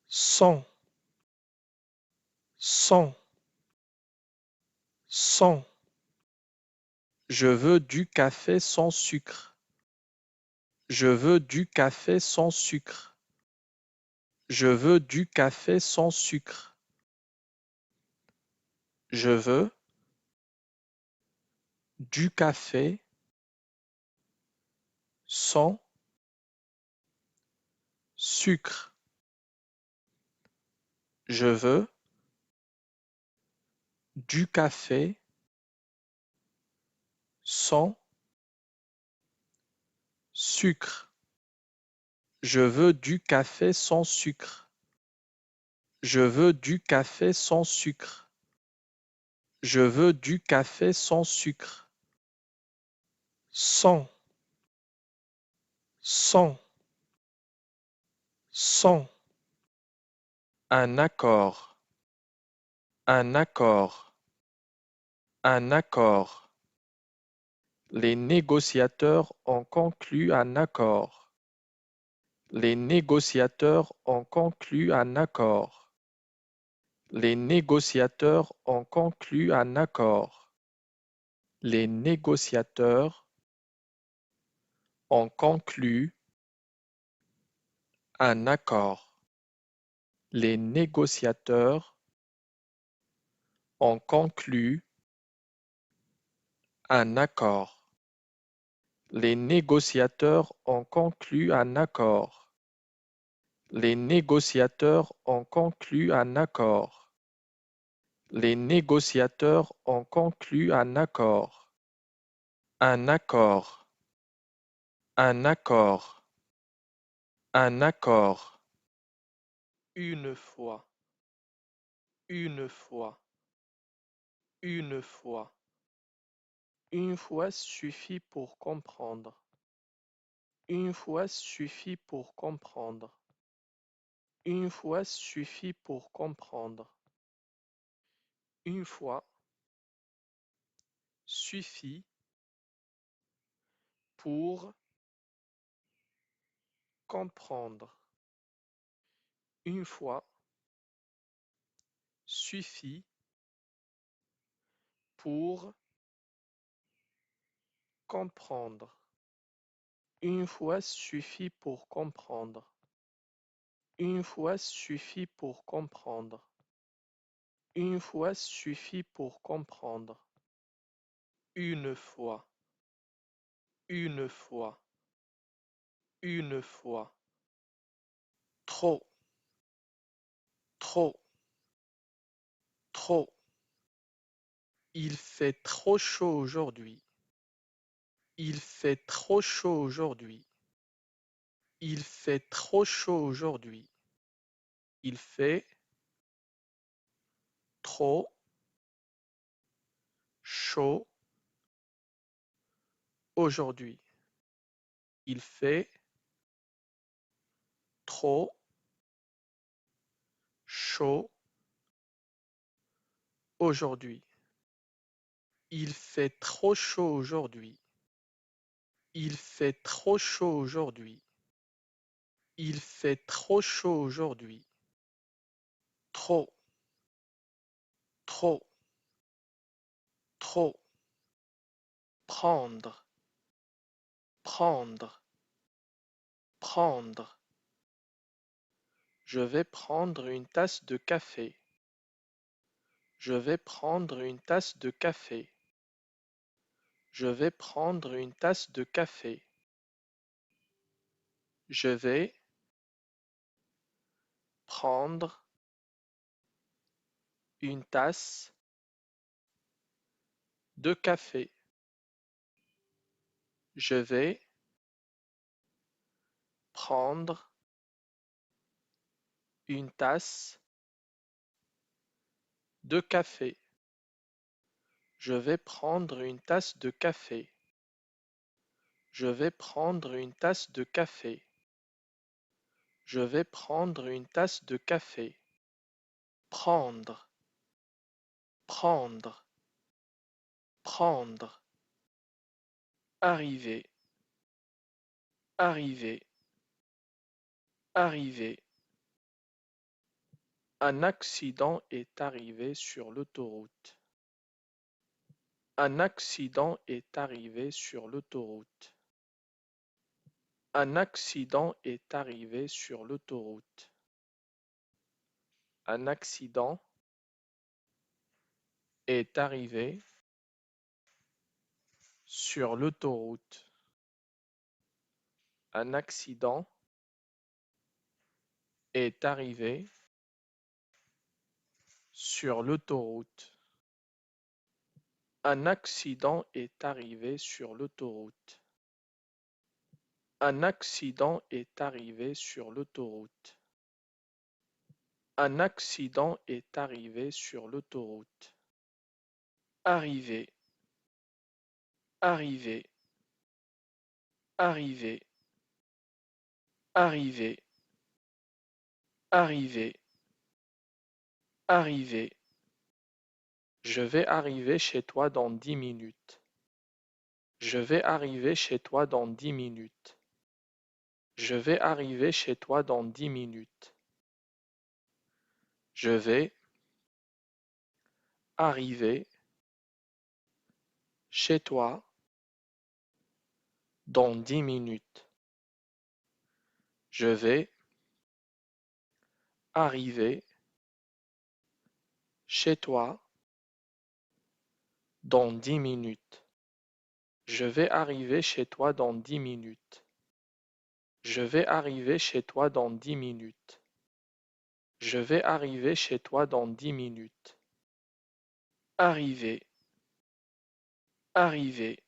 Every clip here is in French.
sans, sans, sans. Je veux du café sans sucre. Je veux du café sans sucre. Je veux du café sans sucre. Je veux du café sans sucre. Je veux du café sans sucre. Je veux du café sans sucre. Je veux du café sans sucre. Je veux du café sans sucre. Sans, sans, sans. Un accord, un accord, un accord. Les négociateurs ont conclu un accord. Les négociateurs ont conclu un accord. Les négociateurs ont conclu un accord. Les négociateurs ont conclu un accord. Les négociateurs ont conclu un accord. Les négociateurs ont conclu un accord. Les négociateurs ont conclu un accord. Les négociateurs ont conclu un accord. Un accord. Un accord. Un accord. Une fois. Une fois. Une fois. Une fois suffit pour comprendre. Une fois suffit pour comprendre. Une fois suffit pour comprendre. Une fois suffit pour comprendre. Une fois suffit pour comprendre. Une fois suffit pour comprendre. Une fois suffit pour comprendre. Une fois suffit pour comprendre. Une fois. Une fois. Une fois. Trop. Trop. Trop. Il fait trop chaud aujourd'hui. Il fait trop chaud aujourd'hui. Il fait trop chaud aujourd'hui. Il fait trop chaud aujourd'hui. Il fait trop chaud aujourd'hui. Il fait trop chaud aujourd'hui. Il fait trop chaud aujourd'hui. Il fait trop chaud aujourd'hui. Trop, trop, trop. Prendre, prendre, prendre. Je vais prendre une tasse de café. Je vais prendre une tasse de café. Je vais prendre une tasse de café. Je vais prendre une tasse de café. Je vais prendre une tasse de café. Je vais prendre une tasse de café. Je vais prendre une tasse de café. Je vais prendre une tasse de café. Prendre, prendre, prendre. Arriver, arriver, arriver. Un accident est arrivé sur l'autoroute. Un accident est arrivé sur l'autoroute. Un accident est arrivé sur l'autoroute. Un accident est arrivé sur l'autoroute. Un accident est arrivé sur l'autoroute. Un accident est arrivé sur l'autoroute. Un accident est arrivé sur l'autoroute. Un accident est arrivé sur l'autoroute. Arriver, arriver, arriver, arriver, arriver, arriver. Je vais arriver chez toi dans 10 minutes. Je vais arriver chez toi dans 10 minutes. Je vais arriver chez toi dans 10 minutes. Je vais arriver chez toi dans 10 minutes. Je vais arriver chez toi dans 10 minutes. Je vais arriver chez toi dans 10 minutes. Je vais arriver chez toi dans 10 minutes. Je vais arriver chez toi dans 10 minutes. Arriver, arriver,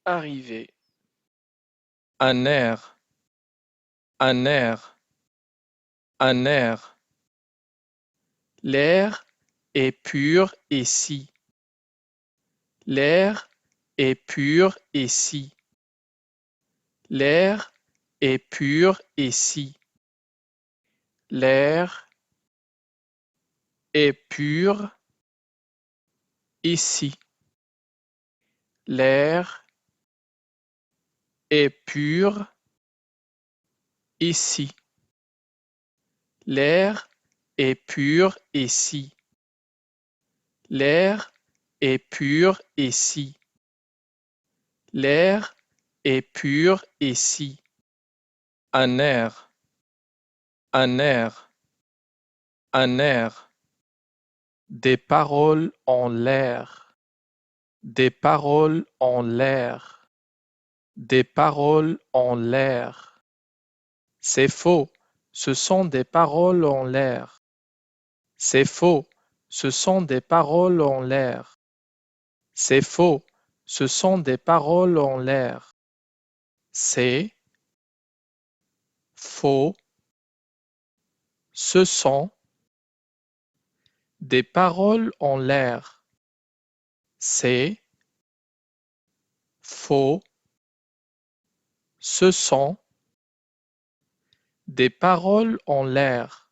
arriver. Un air, un air, un air. L'air est pur ici. L'air est pur ici. L'air est pur ici. L'air est pur ici. L'air est pur ici. L'air est pur ici. L'air est pur ici. L'air est pur ici. Un air, un air, un air. Des paroles en l'air. Des paroles en l'air. Des paroles en l'air. C'est faux, ce sont des paroles en l'air. C'est faux, ce sont des paroles en l'air. C'est faux, ce sont des paroles en l'air. C'est faux, ce sont des paroles en l'air. C'est faux, ce sont des paroles en l'air.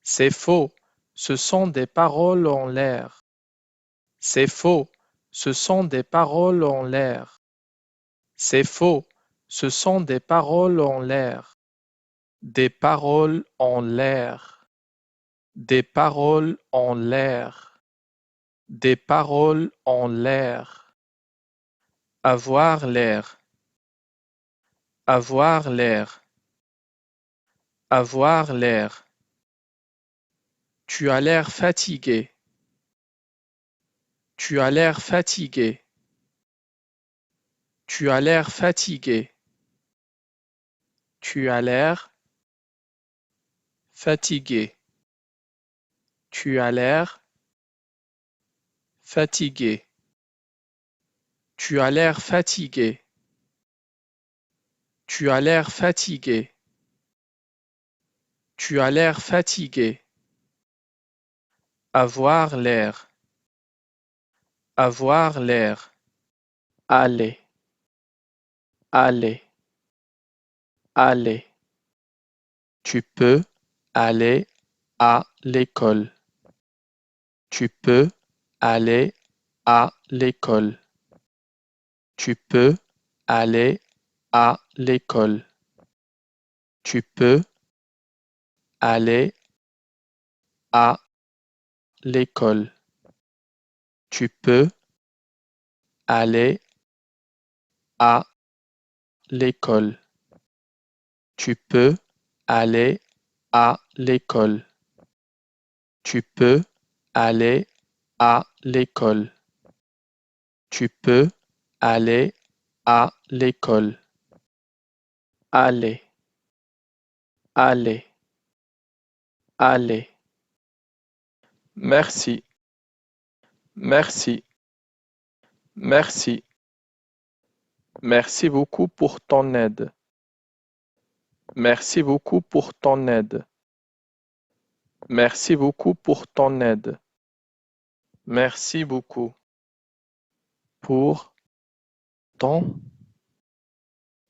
C'est faux, ce sont des paroles en l'air. C'est faux, ce sont des paroles en l'air. C'est faux, ce sont des paroles en l'air. Des paroles en l'air. Des paroles en l'air. Des paroles en l'air. Avoir l'air. Avoir l'air. Avoir l'air. Tu as l'air fatigué. Tu as l'air fatigué. Tu as l'air fatigué. Tu as l'air fatigué. Tu as l'air fatigué. Tu as l'air fatigué. Tu as l'air fatigué. Tu as l'air fatigué. Avoir l'air. Avoir l'air. Aller. Aller. Aller. Tu peux aller à l'école. Tu peux aller à l'école. Tu peux aller à l'école. Tu peux aller à l'école. Tu peux aller à l'école. Tu peux aller à l'école. Tu peux aller à l'école. Tu peux aller à l'école. Aller, aller, aller. Merci, merci, merci. Merci beaucoup pour ton aide. Merci beaucoup pour ton aide. Merci beaucoup pour ton aide. Merci beaucoup pour ton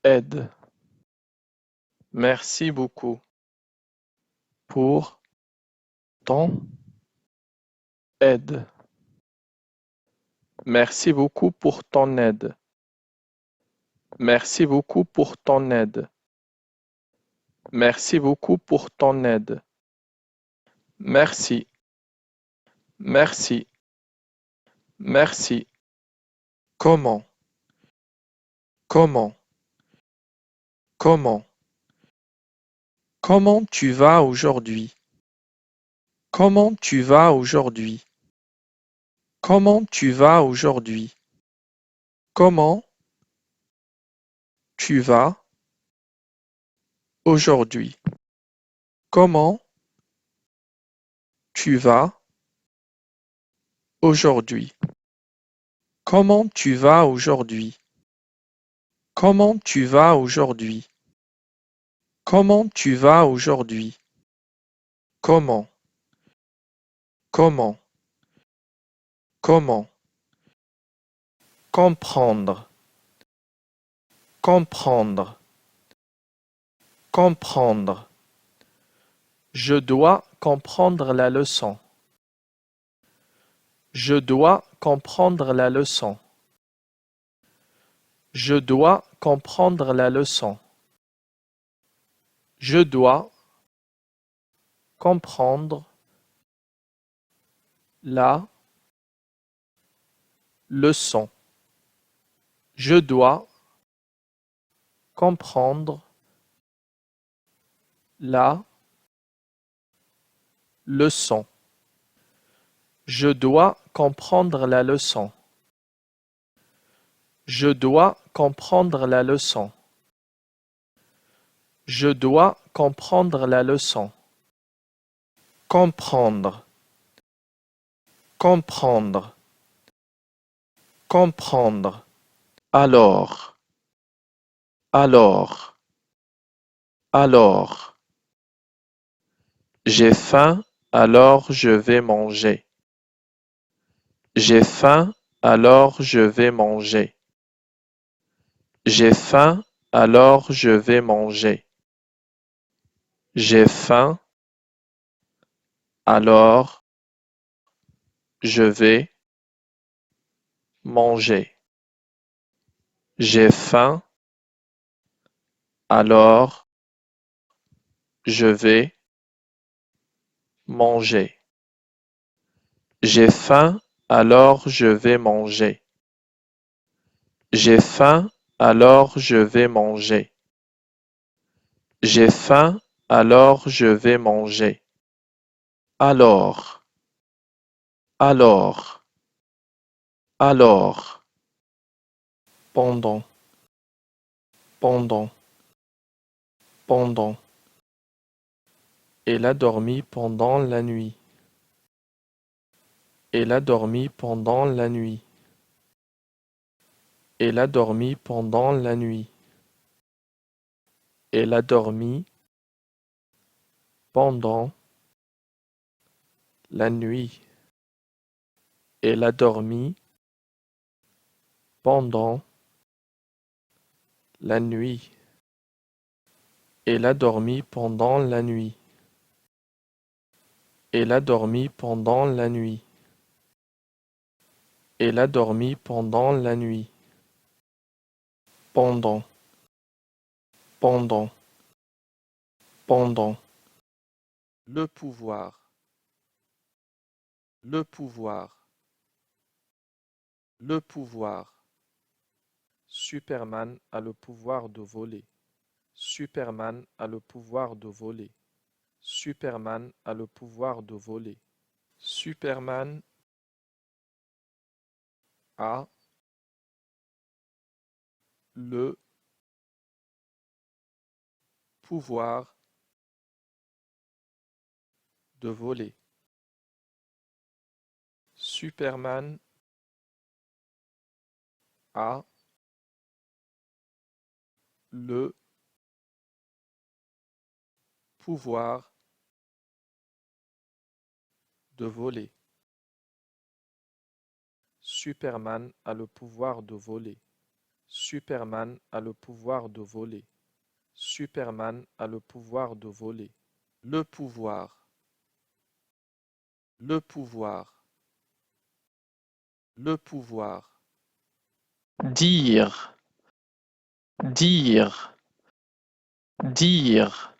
aide. Merci beaucoup pour ton aide. Merci beaucoup pour ton aide. Merci beaucoup pour ton aide. Merci beaucoup pour ton aide. Merci, merci, merci. Comment, comment, comment, comment tu vas aujourd'hui? Comment tu vas aujourd'hui? Comment tu vas aujourd'hui? Comment tu vas aujourd'hui? Comment tu vas aujourd'hui? Comment tu vas aujourd'hui? Comment tu vas aujourd'hui? Comment tu vas aujourd'hui? Comment? Comment? Comment? Comprendre. Comprendre. Comprendre. Je dois comprendre la leçon. Je dois comprendre la leçon. Je dois comprendre la leçon. Je dois comprendre la leçon. Je dois comprendre la leçon. Je dois comprendre la leçon. Je dois comprendre la leçon. Je dois comprendre la leçon. Comprendre. Comprendre. Comprendre. Alors. Alors. Alors. J'ai faim, alors je vais manger. J'ai faim, alors je vais manger. J'ai faim, alors je vais manger. J'ai faim, alors je vais manger. J'ai faim, alors je vais manger. J'ai faim, alors je vais manger. J'ai faim, alors je vais manger. J'ai faim, alors je vais manger. Alors, alors, alors. Pendant, pendant, pendant. Elle a dormi pendant la nuit. Elle a dormi pendant la nuit. Elle a dormi pendant la nuit. Elle a dormi pendant la nuit. Elle a dormi pendant la nuit. Elle a dormi pendant la nuit. Elle a dormi pendant la nuit. Elle a dormi pendant la nuit. Pendant, pendant, pendant. Le pouvoir, Le pouvoir. Le pouvoir. Superman a le pouvoir de voler. Superman a le pouvoir de voler. Superman a le pouvoir de voler. Superman a le pouvoir de voler. Superman a le pouvoir de voler. Superman a le pouvoir de voler. Superman a le pouvoir de voler. Superman a le pouvoir de voler. Le pouvoir. Le pouvoir. Le pouvoir. Dire. Dire. Dire.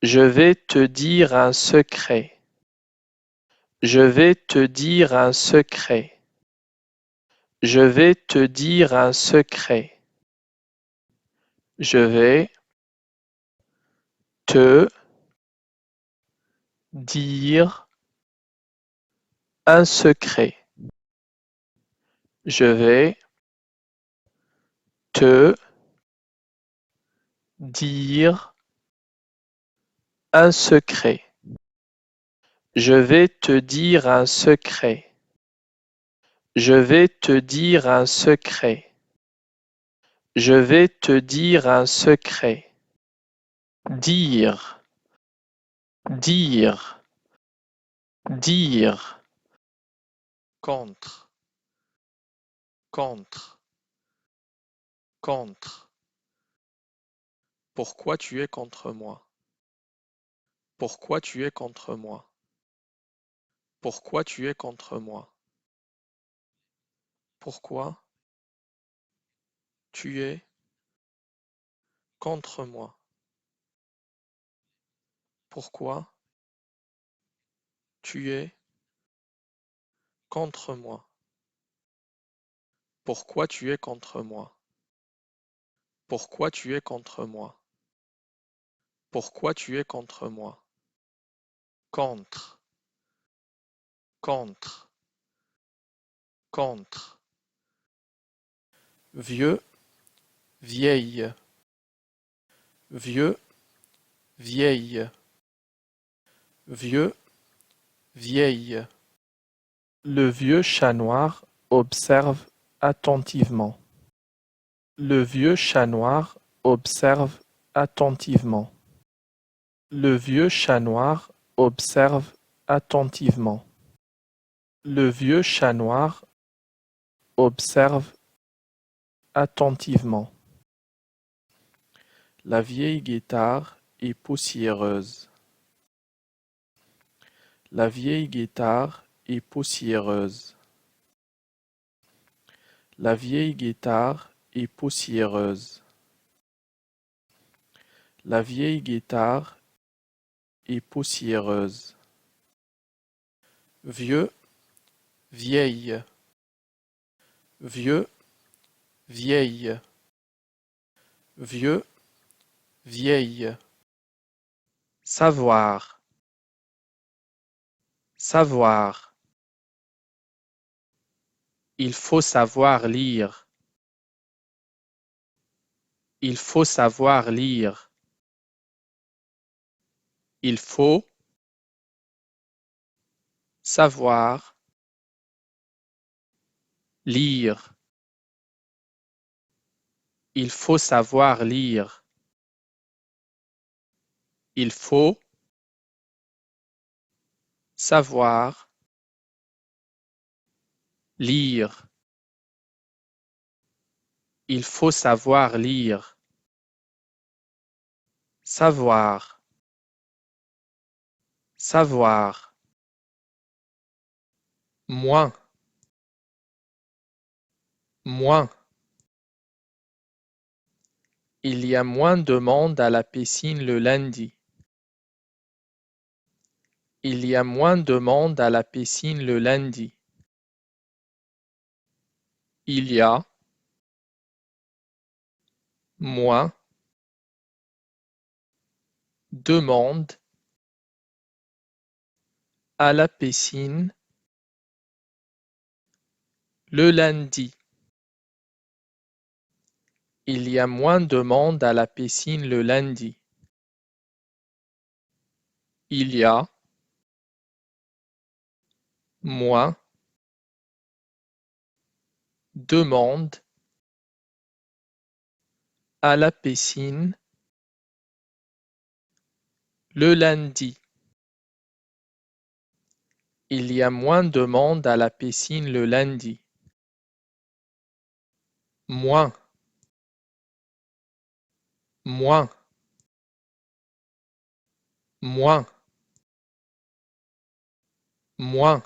Je vais te dire un secret. Je vais te dire un secret. Je vais te dire un secret. Je vais te dire un secret. Je vais te dire un secret. Je vais te dire un secret. Je vais te dire un secret. Je vais te dire un secret. Dire. Dire. Dire. Contre. Contre. Contre. Pourquoi tu es contre moi? Pourquoi tu es contre moi? Pourquoi tu es contre moi? Pourquoi tu es contre moi? Pourquoi tu es contre moi? Pourquoi tu es contre moi? Pourquoi tu es contre moi? Pourquoi tu es contre moi? Contre. Contre. Contre. Vieux, vieille. Vieux, vieille. Vieux, vieille. Le vieux chat noir observe attentivement. Le vieux chat noir observe attentivement. Le vieux chat noir observe attentivement. Le vieux chat noir observe attentivement. La vieille guitare est poussiéreuse. La vieille guitare est poussiéreuse. La vieille guitare est poussiéreuse. La vieille guitare est poussiéreuse. Vieux, vieille. Vieux, vieille. Vieux, vieille. Savoir. Savoir. Il faut savoir lire. Il faut savoir lire. Il faut savoir lire. Il faut savoir lire. Il faut savoir lire. Il faut savoir lire. Savoir. Savoir. Moins. Moins. Il y a moins de monde à la piscine le lundi. Il y a moins de monde à la piscine le lundi. Il y a moins de monde à la piscine le lundi. Il y a moins de monde à la piscine le lundi. Il y a moins de monde à la piscine le lundi. Il y a moins de monde à la piscine le lundi. Moins, moins, moins, moins.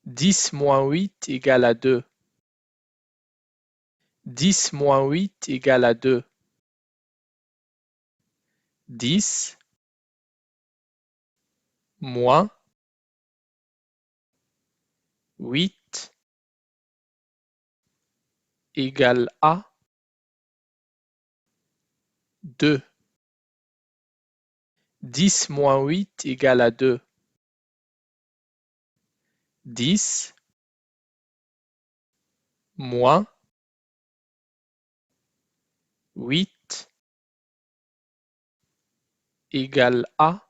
10 moins 8 égale à 2. 10 moins 8 égale à 2. 10 moins 8 égale à 2. 10 moins 8 égale à 2. 10 moins 8 égale à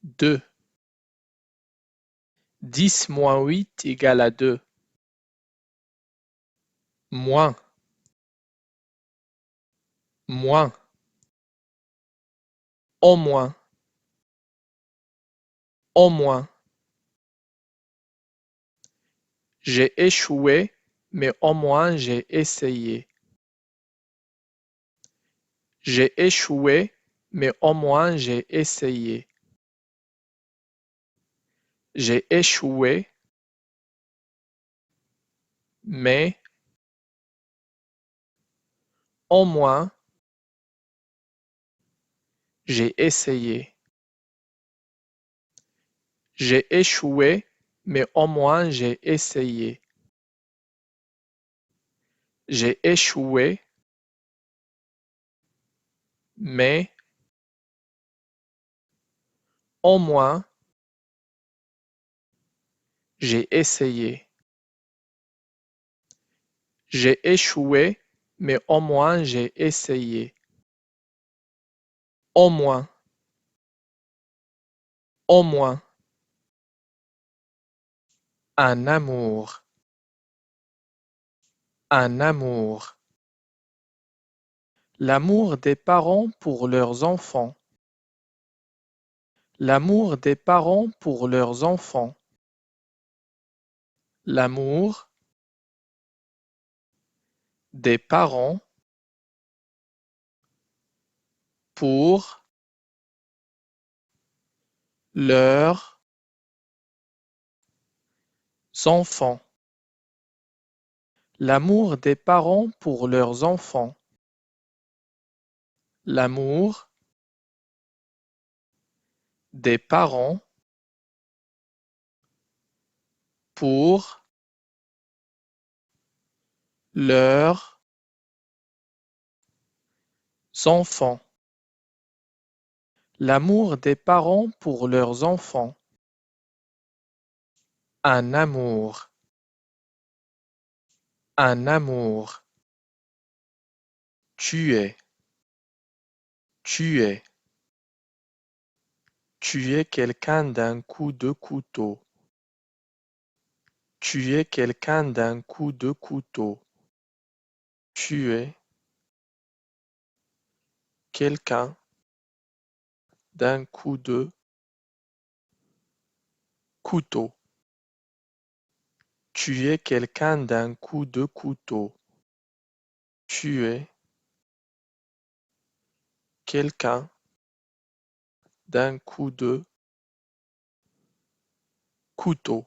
2. 10 moins 8 égale à 2. Moins, moins, au moins, au moins. J'ai échoué, mais au moins j'ai essayé. J'ai échoué, mais au moins j'ai essayé. J'ai échoué, mais au moins j'ai essayé. J'ai échoué, mais au moins j'ai essayé. J'ai échoué, mais au moins j'ai essayé. J'ai échoué, mais au moins j'ai essayé. Au moins, au moins. Un amour, un amour. L'amour des parents pour leurs enfants. L'amour des parents pour leurs enfants. L'amour des parents pour leurs enfants. L'amour des parents pour leurs enfants. L'amour des parents pour leurs enfants. L'amour des parents pour leurs enfants. Un amour, un amour. Tuer, tuer. Tuer quelqu'un d'un coup de couteau. Tuer quelqu'un d'un coup de couteau. Tuer quelqu'un d'un coup de couteau. Tuer quelqu'un d'un coup de couteau. Tuer quelqu'un d'un coup de couteau.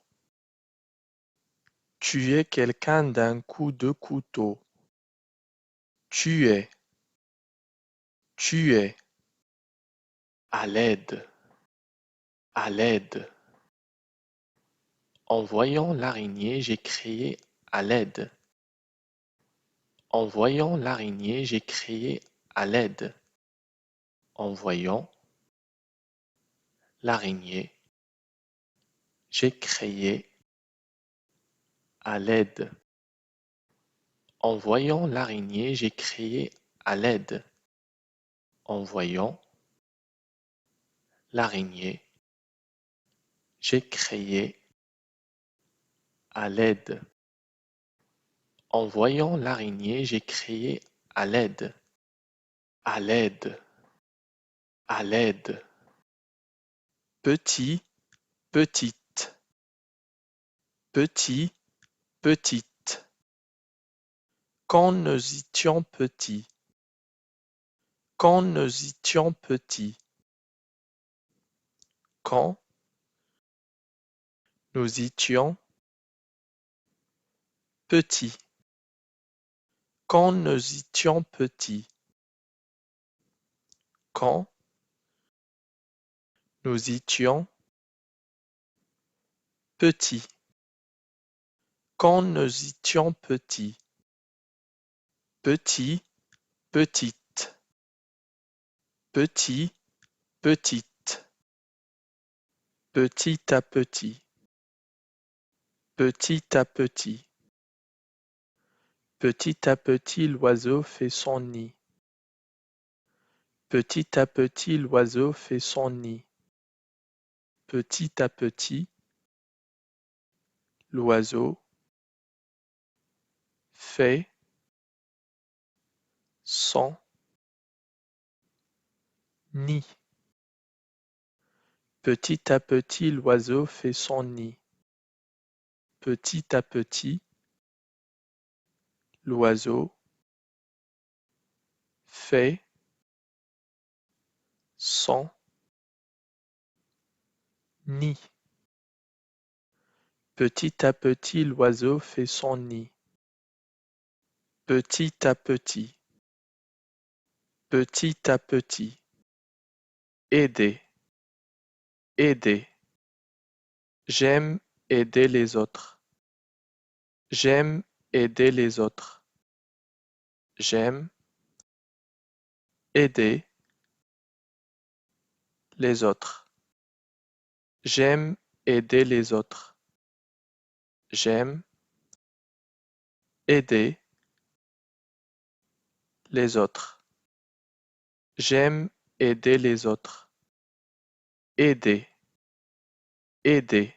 Tuer quelqu'un d'un coup de couteau. Tuer, tuer. à l'aide, à l'aide. En voyant l'araignée, j'ai crié à l'aide. En voyant l'araignée, j'ai crié à l'aide. En voyant l'araignée, j'ai crié à l'aide. En voyant l'araignée, j'ai crié à l'aide. En voyant l'araignée, j'ai crié à l'aide. En voyant l'araignée, j'ai crié à l'aide. À l'aide, à l'aide. Petit, petite. Petit, petite. Quand nous étions petits. Quand nous étions petits. Quand nous étions petits. Quand nous étions petits. Quand nous étions petits. Quand nous étions petits. Petit, petite. Petit, petite. Petit à petit. Petit à petit. Petit à petit l'oiseau fait son nid. Petit à petit l'oiseau fait son nid. Petit à petit l'oiseau fait son nid. Petit à petit l'oiseau fait son nid. Petit à petit l'oiseau fait son nid. Petit à petit l'oiseau fait son nid. Petit à petit. Petit à petit. Aider. Aider. J'aime aider les autres. J'aime aider les autres. J'aime aider les autres. J'aime aider les autres. J'aime aider les autres. J'aime aider les autres. Aider. Aider.